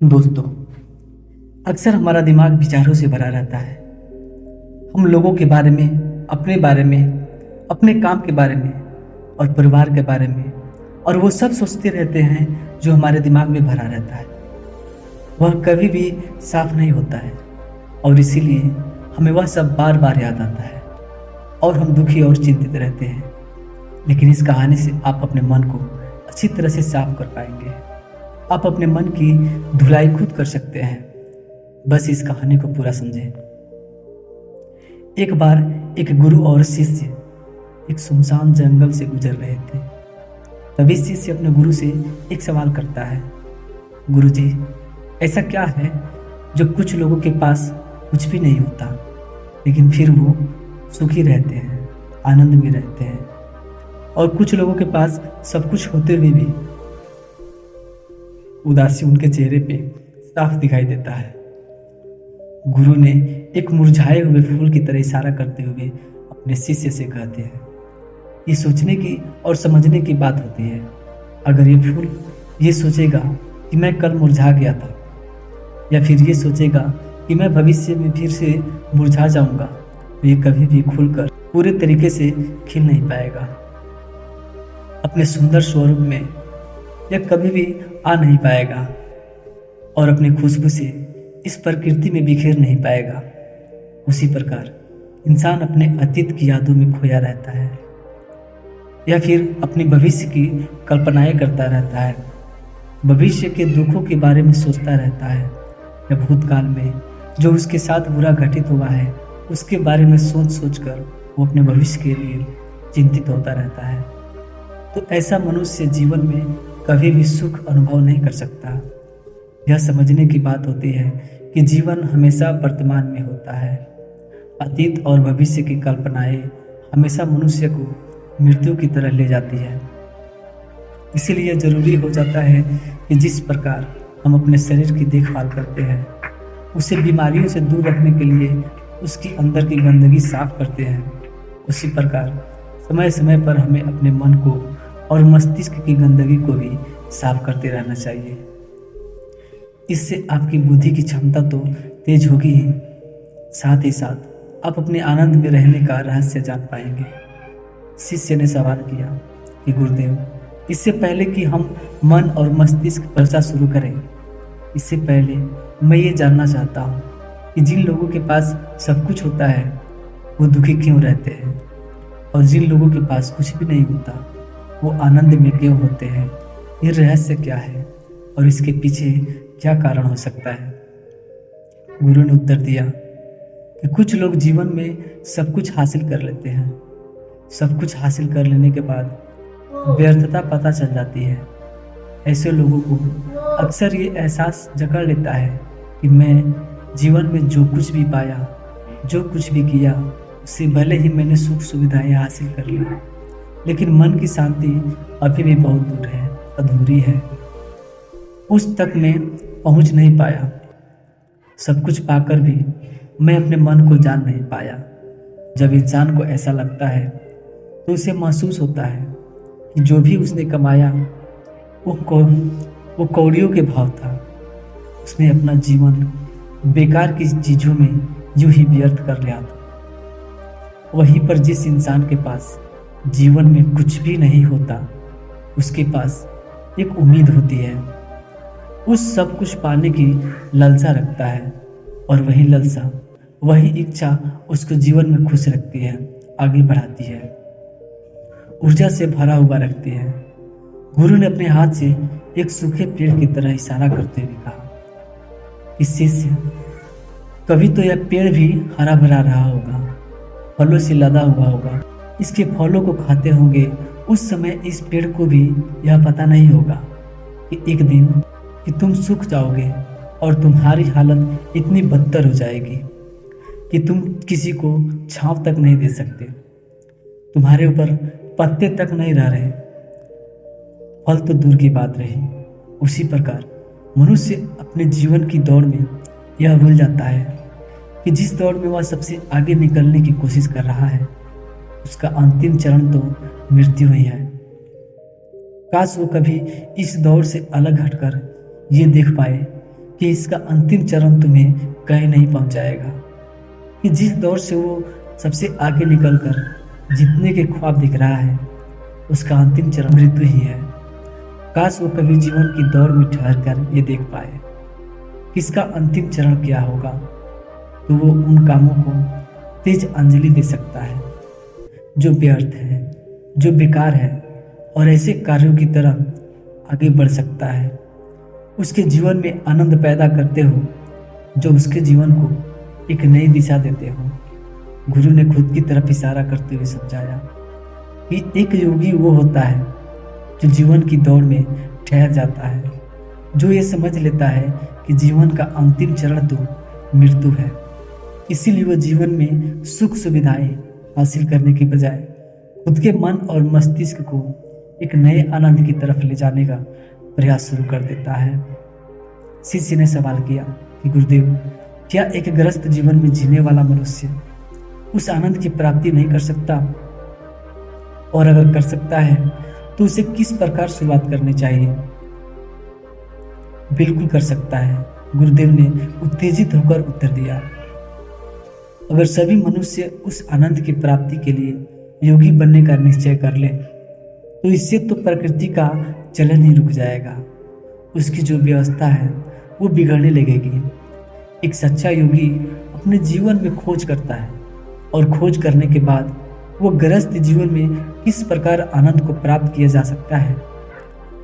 दोस्तों, अक्सर हमारा दिमाग विचारों से भरा रहता है। हम लोगों के बारे में, अपने बारे में, अपने काम के बारे में और परिवार के बारे में, और वो सब सोचते रहते हैं जो हमारे दिमाग में भरा रहता है। वह कभी भी साफ नहीं होता है और इसीलिए हमें वह सब बार बार याद आता है और हम दुखी और चिंतित रहते हैं। लेकिन इस कहानी से आप अपने मन को अच्छी तरह से साफ कर पाएंगे। आप अपने मन की धुलाई खुद कर सकते हैं। बस इस कहानी को पूरा समझें। एक बार एक गुरु और शिष्य एक सुनसान जंगल से गुजर रहे थे। तभी शिष्य अपने गुरु से एक सवाल करता है, गुरुजी, ऐसा क्या है जो कुछ लोगों के पास कुछ भी नहीं होता लेकिन फिर वो सुखी रहते हैं, आनंद में रहते हैं, और कुछ लोगों के पास सब कुछ होते हुए भी उदासी उनके चेहरे पे साफ दिखाई देता है। गुरु ने एक मुरझाए हुए फूल की तरह इशारा करते हुए अपने शिष्य से कहते हैं, ये सोचने की और समझने की बात होती है। अगर ये फूल ये सोचेगा कि मैं कल मुरझा गया था, या फिर ये सोचेगा कि मैं भविष्य में फिर से मुरझा जाऊंगा, तो ये कभी भी खुलकर पूरे तरीके से खिल नहीं पाएगा। अपने सुंदर स्वरूप में यह कभी भी आ नहीं पाएगा और अपनी खुशबू से इस प्रकृति में बिखेर नहीं पाएगा। उसी प्रकार इंसान अपने अतीत की यादों में खोया रहता है या फिर अपने भविष्य की कल्पनाएं करता रहता है। भविष्य के दुखों के बारे में सोचता रहता है या भूतकाल में जो उसके साथ बुरा घटित हुआ है उसके बारे में सोच सोच कर वो अपने भविष्य के लिए चिंतित होता रहता है। तो ऐसा मनुष्य जीवन में कभी भी सुख अनुभव नहीं कर सकता। यह समझने की बात होती है कि जीवन हमेशा वर्तमान में होता है। अतीत और भविष्य की कल्पनाएं हमेशा मनुष्य को मृत्यु की तरह ले जाती है। इसीलिए जरूरी हो जाता है कि जिस प्रकार हम अपने शरीर की देखभाल करते हैं, उसे बीमारियों से दूर रखने के लिए उसकी अंदर की गंदगी साफ करते हैं, उसी प्रकार समय समय पर हमें अपने मन को और मस्तिष्क की गंदगी को भी साफ करते रहना चाहिए। इससे आपकी बुद्धि की क्षमता तो तेज होगी ही, साथ ही साथ आप अपने आनंद में रहने का रहस्य जान पाएंगे। शिष्य ने सवाल किया कि गुरुदेव, इससे पहले कि हम मन और मस्तिष्क पर चर्चा शुरू करें, इससे पहले मैं ये जानना चाहता हूँ कि जिन लोगों के पास सब कुछ होता है वो दुखी क्यों रहते हैं, और जिन लोगों के पास कुछ भी नहीं होता वो आनंद में क्यों होते हैं। ये रहस्य क्या है और इसके पीछे क्या कारण हो सकता है। गुरु ने उत्तर दिया कि कुछ लोग जीवन में सब कुछ हासिल कर लेते हैं। सब कुछ हासिल कर लेने के बाद व्यर्थता पता चल जाती है। ऐसे लोगों को अक्सर ये एहसास जकड़ लेता है कि मैं जीवन में जो कुछ भी पाया, जो कुछ भी किया, उससे भले ही मैंने सुख सुविधाएं हासिल कर ली, लेकिन मन की शांति अभी भी बहुत दूर है, अधूरी है। उस तक मैं पहुंच नहीं पाया। सब कुछ पाकर भी मैं अपने मन को जान नहीं पाया। जब इंसान को ऐसा लगता है तो उसे महसूस होता है कि जो भी उसने कमाया वो कौड़ियों के भाव था। उसने अपना जीवन बेकार की चीज़ों में यूं ही व्यर्थ कर लिया था। वहीं पर जिस इंसान के पास जीवन में कुछ भी नहीं होता, उसके पास एक उम्मीद होती है। उस सब कुछ पाने की लालसा रखता है और वही लालसा, वही इच्छा उसको जीवन में खुश रखती है, आगे बढ़ाती है, ऊर्जा से भरा हुआ रखती है। गुरु ने अपने हाथ से एक सूखे पेड़ की तरह इशारा करते हुए कहा कि शिष्य, कभी तो यह पेड़ भी हरा भरा रहा होगा, फलों से लदा हुआ होगा, इसके फलों को खाते होंगे। उस समय इस पेड़ को भी यह पता नहीं होगा कि एक दिन कि तुम सूख जाओगे और तुम्हारी हालत इतनी बदतर हो जाएगी कि तुम किसी को छांव तक नहीं दे सकते, तुम्हारे ऊपर पत्ते तक नहीं रह रहे, फल तो दूर की बात रही। उसी प्रकार मनुष्य अपने जीवन की दौड़ में यह भूल जाता है कि जिस दौड़ में वह सबसे आगे निकलने की कोशिश कर रहा है, उसका अंतिम चरण तो मृत्यु ही है। काश वो कभी इस दौर से अलग हटकर ये देख पाए कि इसका अंतिम चरण तुम्हें कहीं नहीं पहुंचाएगा, कि जिस दौर से वो सबसे आगे निकलकर जीतने के ख्वाब दिख रहा है उसका अंतिम चरण मृत्यु ही है। काश वो कभी जीवन की दौड़ में ठहर कर ये देख पाए कि इसका अंतिम चरण क्या होगा, तो वो उन कामों को तेज अंजलि दे सकता है जो व्यर्थ है, जो बेकार है, और ऐसे कार्यों की तरह आगे बढ़ सकता है, उसके जीवन में आनंद पैदा करते हो जो उसके जीवन को एक नई दिशा देते हो। गुरु ने खुद की तरफ इशारा करते हुए समझाया कि एक योगी वो होता है जो जीवन की दौड़ में ठहर जाता है, जो ये समझ लेता है कि जीवन का अंतिम चरण तो मृत्यु है, इसीलिए वह जीवन में सुख सुविधाएं हासिल करने के बजाय खुद के मन और मस्तिष्क को एक नए आनंद की तरफ ले जाने का प्रयास शुरू कर देता है। शिष्य ने सवाल किया कि गुरुदेव, क्या एक ग्रस्त जीवन में जीने वाला मनुष्य उस आनंद की प्राप्ति नहीं कर सकता, और अगर कर सकता है तो उसे किस प्रकार शुरुआत करनी चाहिए? बिल्कुल कर सकता है, गुरुदेव ने उत्तेजित होकर उत्तर दिया। अगर सभी मनुष्य उस आनंद की प्राप्ति के लिए योगी बनने का निश्चय कर ले तो इससे तो प्रकृति का चलन ही रुक जाएगा, उसकी जो व्यवस्था है वो बिगड़ने लगेगी। एक सच्चा योगी अपने जीवन में खोज करता है और खोज करने के बाद वो गृहस्थ जीवन में किस प्रकार आनंद को प्राप्त किया जा सकता है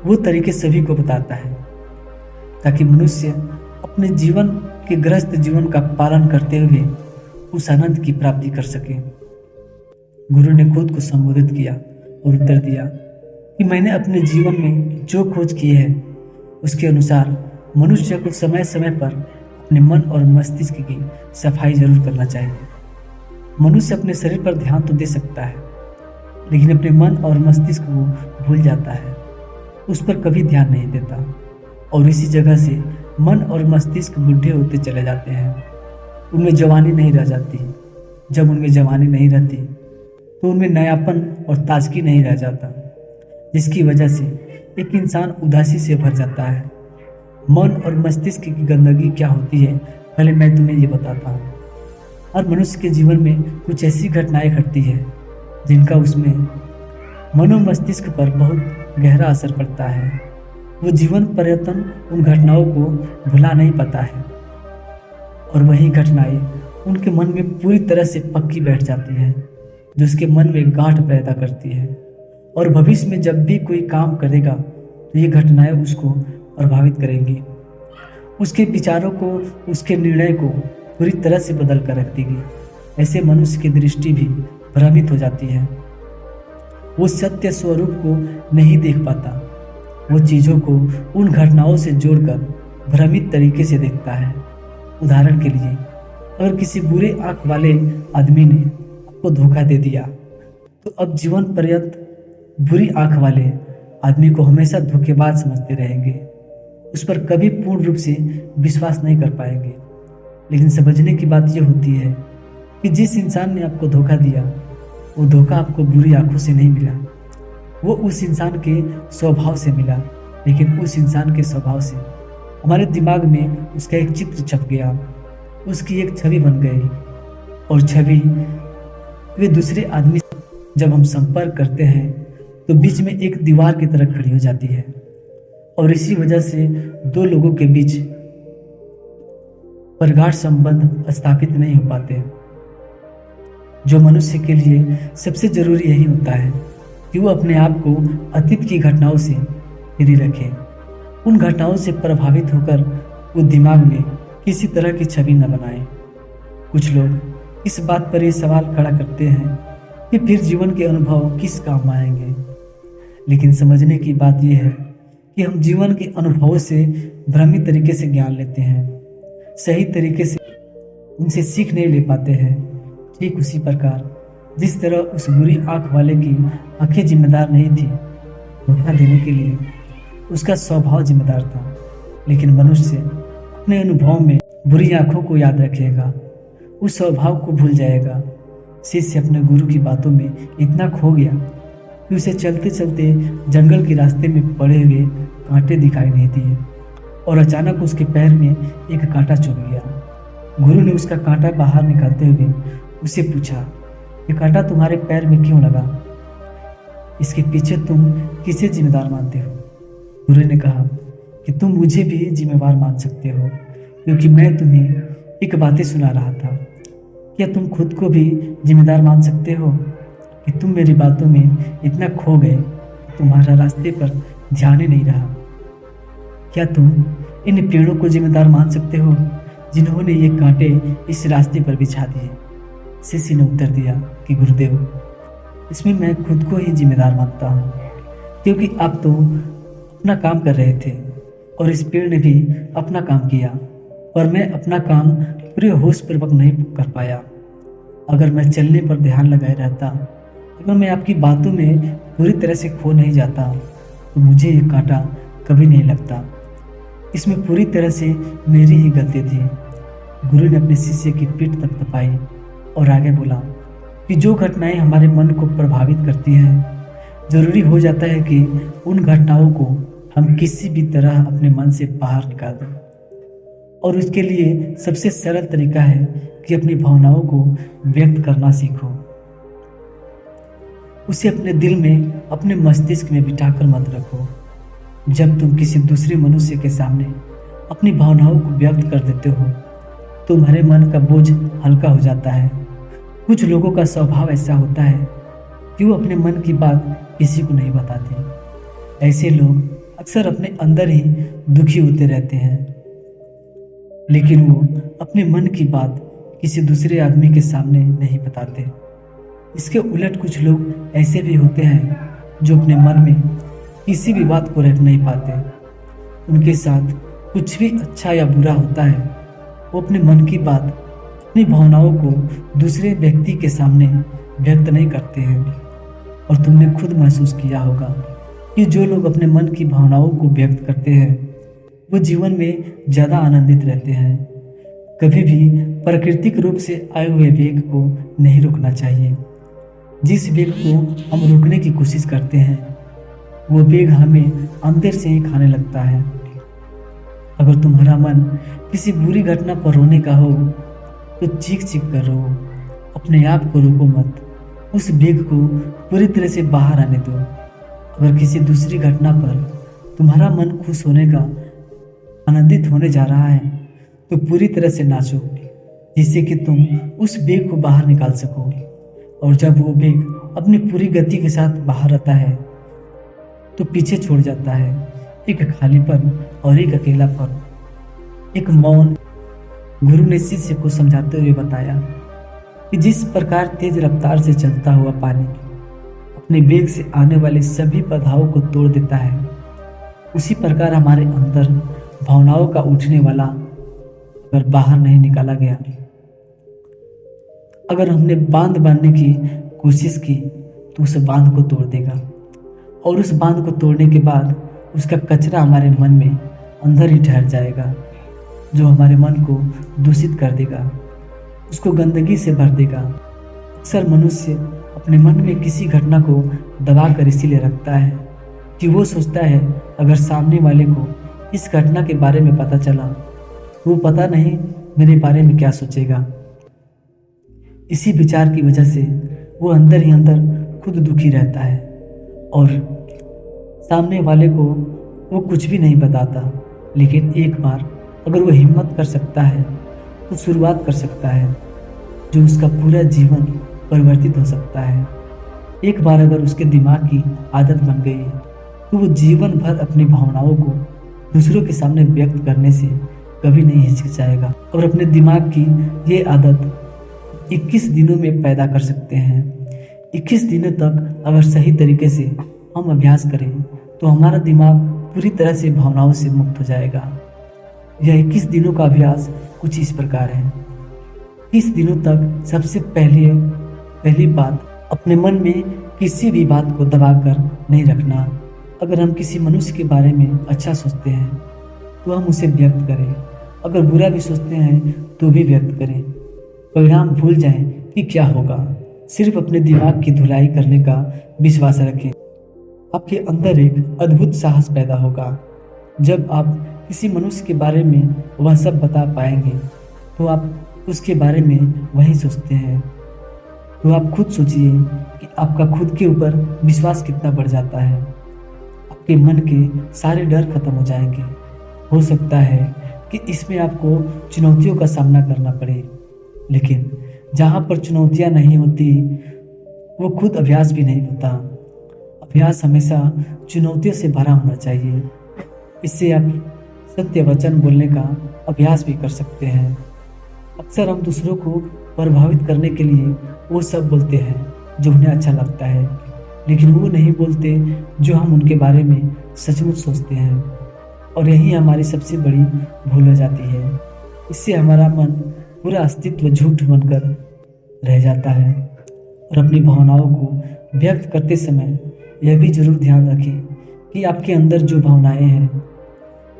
वो तरीके सभी को बताता है, ताकि मनुष्य अपने जीवन के गृहस्थ जीवन का पालन करते हुए उस आनंद की प्राप्ति कर सके। गुरु ने खुद को संबोधित किया और उत्तर दिया कि मैंने अपने जीवन में जो खोज की है उसके अनुसार मनुष्य को समय समय पर अपने मन और मस्तिष्क की सफाई जरूर करना चाहिए। मनुष्य अपने शरीर पर ध्यान तो दे सकता है, लेकिन अपने मन और मस्तिष्क को भूल जाता है, उस पर कभी ध्यान नहीं देता, और इसी जगह से मन और मस्तिष्क बूढ़े होते चले जाते हैं। उनमें जवानी नहीं रह जाती। जब उनमें जवानी नहीं रहती तो उनमें नयापन और ताजगी नहीं रह जाता, जिसकी वजह से एक इंसान उदासी से भर जाता है। मन और मस्तिष्क की गंदगी क्या होती है पहले मैं तुम्हें ये बताता हूँ। हर मनुष्य के जीवन में कुछ ऐसी घटनाएं घटती है जिनका उसमें मनो मस्तिष्क पर बहुत गहरा असर पड़ता है। वो जीवन पर्यटन उन घटनाओं को भुला नहीं पाता है, और वही घटनाएं उनके मन में पूरी तरह से पक्की बैठ जाती है, जो उसके मन में गांठ पैदा करती है, और भविष्य में जब भी कोई काम करेगा तो ये घटनाएं उसको प्रभावित करेंगी, उसके विचारों को, उसके निर्णय को पूरी तरह से बदल कर रख देगी। ऐसे मनुष्य की दृष्टि भी भ्रमित हो जाती है, वो सत्य स्वरूप को नहीं देख पाता, वो चीज़ों को उन घटनाओं से जोड़कर भ्रमित तरीके से देखता है। उदाहरण के लिए, अगर किसी बुरे आंख वाले आदमी ने आपको धोखा दे दिया तो अब जीवन पर्यंत बुरी आंख वाले आदमी को हमेशा धोखेबाज समझते रहेंगे, उस पर कभी पूर्ण रूप से विश्वास नहीं कर पाएंगे। लेकिन समझने की बात यह होती है कि जिस इंसान ने आपको धोखा दिया वो धोखा आपको बुरी आंखों से नहीं मिला, वो उस इंसान के स्वभाव से मिला। लेकिन उस इंसान के स्वभाव से हमारे दिमाग में उसका एक चित्र छप गया, उसकी एक छवि बन गई, और छवि वे दूसरे आदमी से जब हम संपर्क करते हैं तो बीच में एक दीवार की तरह खड़ी हो जाती है, और इसी वजह से दो लोगों के बीच प्रगाढ़ संबंध स्थापित नहीं हो पाते। जो मनुष्य के लिए सबसे जरूरी यही होता है कि वो अपने आप को अतीत की घटनाओं से फ्री रखे, उन घटनाओं से प्रभावित होकर वो दिमाग में किसी तरह की छवि न बनाए। कुछ लोग इस बात पर ये सवाल खड़ा करते हैं कि फिर जीवन के अनुभव किस काम आएंगे, लेकिन समझने की बात यह है कि हम जीवन के अनुभवों से भ्रमित तरीके से ज्ञान लेते हैं, सही तरीके से उनसे सीख नहीं ले पाते हैं। ठीक उसी प्रकार जिस तरह उस बुरी आंख वाले की आंखें जिम्मेदार नहीं थी धोखा देने के लिए, उसका स्वभाव जिम्मेदार था, लेकिन मनुष्य अपने अनुभव में बुरी आंखों को याद रखेगा, उस स्वभाव को भूल जाएगा। शिष्य अपने गुरु की बातों में इतना खो गया कि उसे चलते चलते जंगल के रास्ते में पड़े हुए कांटे दिखाई नहीं दिए। और अचानक उसके पैर में एक कांटा चुभ गया। गुरु ने उसका कांटा बाहर निकालते हुए उसे पूछा, ये कांटा तुम्हारे पैर में क्यों लगा? इसके पीछे तुम किसे जिम्मेदार मानते हो? गुरु ने कहा कि तुम मुझे भी जिम्मेवार मान सकते हो, क्योंकि मैं तुम्हें एक बातें सुना रहा था। क्या तुम खुद को भी जिम्मेदार मान सकते हो कि तुम मेरी बातों में इतना खो गए, तुम्हारा रास्ते पर ध्यान ही नहीं रहा? क्या तुम इन पेड़ों को जिम्मेदार मान सकते हो जिन्होंने ये कांटे इस रास्ते पर बिछा दिए? शिष्य ने उत्तर दिया कि गुरुदेव, इसमें मैं खुद को ही जिम्मेदार मानता हूँ, क्योंकि आप तो अपना काम कर रहे थे और इस पेड़ ने भी अपना काम किया, और मैं अपना काम पूरे होश पूर्वक नहीं कर पाया। अगर मैं चलने पर ध्यान लगाए रहता, अगर मैं आपकी बातों में पूरी तरह से खो नहीं जाता, तो मुझे ये कांटा कभी नहीं लगता। इसमें पूरी तरह से मेरी ही गलती थी। गुरु ने अपने शिष्य की पीठ थपथपाई और आगे बोला कि जो घटनाएं हमारे मन को प्रभावित करती हैं, जरूरी हो जाता है कि उन घटनाओं को हम किसी भी तरह अपने मन से बाहर निकाल दें, और उसके लिए सबसे सरल तरीका है कि अपनी भावनाओं को व्यक्त करना सीखो। उसे अपने दिल में, अपने मस्तिष्क में बिठाकर मत रखो। जब तुम किसी दूसरे मनुष्य के सामने अपनी भावनाओं को व्यक्त कर देते हो, तुम्हारे मन का बोझ हल्का हो जाता है। कुछ लोगों का स्वभाव ऐसा होता है कि वो अपने मन की बात किसी को नहीं बताते। ऐसे लोग अक्सर अपने अंदर ही दुखी होते रहते हैं, लेकिन वो अपने मन की बात किसी दूसरे आदमी के सामने नहीं बताते। इसके उलट कुछ लोग ऐसे भी होते हैं जो अपने मन में किसी भी बात को रख नहीं पाते। उनके साथ कुछ भी अच्छा या बुरा होता है, वो अपने मन की बात, अपनी भावनाओं को दूसरे व्यक्ति के सामने व्यक्त नहीं करते हैं। और तुमने खुद महसूस किया होगा कि जो लोग अपने मन की भावनाओं को व्यक्त करते हैं, वो जीवन में ज़्यादा आनंदित रहते हैं। कभी भी प्राकृतिक रूप से आए हुए वेग को नहीं रोकना चाहिए। जिस वेग को हम रोकने की कोशिश करते हैं, वो वेग हमें अंदर से ही खाने लगता है। अगर तुम्हारा मन किसी बुरी घटना पर रोने का हो, तो चीख चीख कर रो, अपने आप को रोको मत। उस वेग को पूरी तरह से बाहर आने दो। अगर किसी दूसरी घटना पर तुम्हारा मन खुश होने का, आनंदित होने जा रहा है, तो पूरी तरह से नाचो, जिससे कि तुम उस वेग को बाहर निकाल सको। और जब वो वेग अपनी पूरी गति के साथ बाहर आता है, तो पीछे छोड़ जाता है एक खालीपन और एक अकेलापन, एक मौन। गुरु ने शिष्य को समझाते हुए बताया कि जिस प्रकार तेज रफ्तार से चलता हुआ पानी अपने वेग से आने वाले सभी बाधाओं को तोड़ देता है, उसी प्रकार हमारे अंदर भावनाओं का उठने वाला अगर बाहर नहीं निकाला गया, अगर हमने बांध बांधने की कोशिश की, तो उस बांध को तोड़ देगा। और उस बांध को तोड़ने के बाद उसका कचरा हमारे मन में अंदर ही ठहर जाएगा, जो हमारे मन को दूषित कर देगा, उसको गंदगी से भर देगा। अक्सर मनुष्य अपने मन में किसी घटना को दबा कर इसीलिए रखता है कि वो सोचता है अगर सामने वाले को इस घटना के बारे में पता चला, वो पता नहीं मेरे बारे में क्या सोचेगा। इसी विचार की वजह से वो अंदर ही अंदर खुद दुखी रहता है और सामने वाले को वो कुछ भी नहीं बताता। लेकिन एक बार अगर वो हिम्मत कर सकता है, तो शुरुआत कर सकता है, जो उसका पूरा जीवन परिवर्तित हो सकता है। एक बार अगर उसके दिमाग की आदत बन गई है, तो वो जीवन भर अपनी भावनाओं को दूसरों के सामने व्यक्त करने से कभी नहीं हिचकिचाएगा। और अपने दिमाग की ये आदत 21 दिनों में पैदा कर सकते हैं। 21 दिनों तक अगर सही तरीके से हम अभ्यास करें, तो हमारा दिमाग पूरी तरह से भावनाओं से मुक्त हो जाएगा। यह 21 दिनों का अभ्यास कुछ इस प्रकार है। 30 दिनों तक सबसे पहली बात, अपने मन में किसी भी बात को दबाकर नहीं रखना। अगर हम किसी मनुष्य के बारे में अच्छा सोचते हैं, तो हम उसे व्यक्त करें। अगर बुरा भी सोचते हैं, तो भी व्यक्त करें। परिणाम भूल जाएं कि क्या होगा। सिर्फ अपने दिमाग की धुलाई करने का विश्वास रखें। आपके अंदर एक अद्भुत साहस पैदा होगा। जब आप किसी मनुष्य के बारे में वह सब बता पाएंगे तो आप उसके बारे में वही सोचते हैं। तो आप खुद सोचिए कि आपका खुद के ऊपर विश्वास कितना बढ़ जाता है। आपके मन के सारे डर खत्म हो जाएंगे। हो सकता है कि इसमें आपको चुनौतियों का सामना करना पड़े, लेकिन जहाँ पर चुनौतियाँ नहीं होती वो खुद अभ्यास भी नहीं होता। अभ्यास हमेशा चुनौतियों से भरा होना चाहिए। इससे आप सत्य वचन बोलने का अभ्यास भी कर सकते हैं। अक्सर हम दूसरों को प्रभावित करने के लिए वो सब बोलते हैं जो उन्हें अच्छा लगता है, लेकिन वो नहीं बोलते जो हम उनके बारे में सचमुच सोचते हैं। और यही हमारी सबसे बड़ी भूल हो जाती है। इससे हमारा मन पूरा अस्तित्व झूठ बनकर रह जाता है। और अपनी भावनाओं को व्यक्त करते समय यह भी जरूर ध्यान रखें कि आपके अंदर जो भावनाएं हैं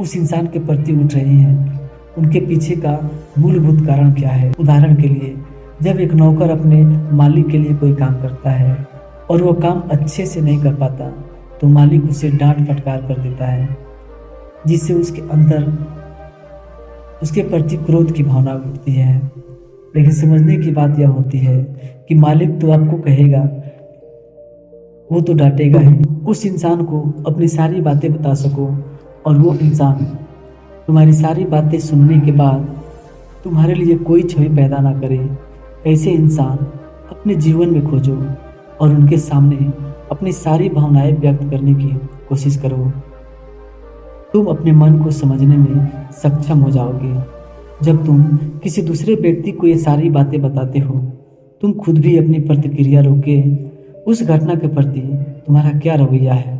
उस इंसान के प्रति उठ रही हैं, उनके पीछे का मूलभूत कारण क्या है। उदाहरण के लिए, जब एक नौकर अपने मालिक के लिए कोई काम करता है और वो काम अच्छे से नहीं कर पाता तो मालिक उसे डांट फटकार कर देता है, जिससे उसके अंदर उसके प्रति क्रोध की भावना उठती है। लेकिन समझने की बात यह होती है कि मालिक तो आपको कहेगा, वो तो डांटेगा ही। उस इंसान को अपनी सारी बातें बता सको और वो इंसान तुम्हारी सारी बातें सुनने के बाद तुम्हारे लिए कोई छवि पैदा ना करे, ऐसे इंसान अपने जीवन में खोजो और उनके सामने अपनी सारी भावनाएं व्यक्त करने की कोशिश करो। तुम अपने मन को समझने में सक्षम हो जाओगे। जब तुम किसी दूसरे व्यक्ति को ये सारी बातें बताते हो, तुम खुद भी अपनी प्रतिक्रिया रोके उस घटना के प्रति तुम्हारा क्या रवैया है।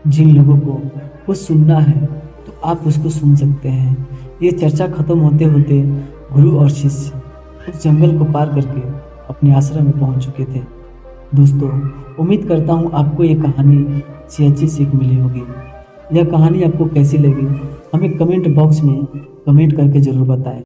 जिन लोगों को वो सुनना है तो आप उसको सुन सकते हैं। ये चर्चा खत्म होते होते गुरु और शिष्य उस जंगल को पार करके अपने आश्रम में पहुंच चुके थे। दोस्तों, उम्मीद करता हूँ आपको ये कहानी से अच्छी सीख मिली होगी। यह कहानी आपको कैसी लगी हमें कमेंट बॉक्स में कमेंट करके ज़रूर बताएं।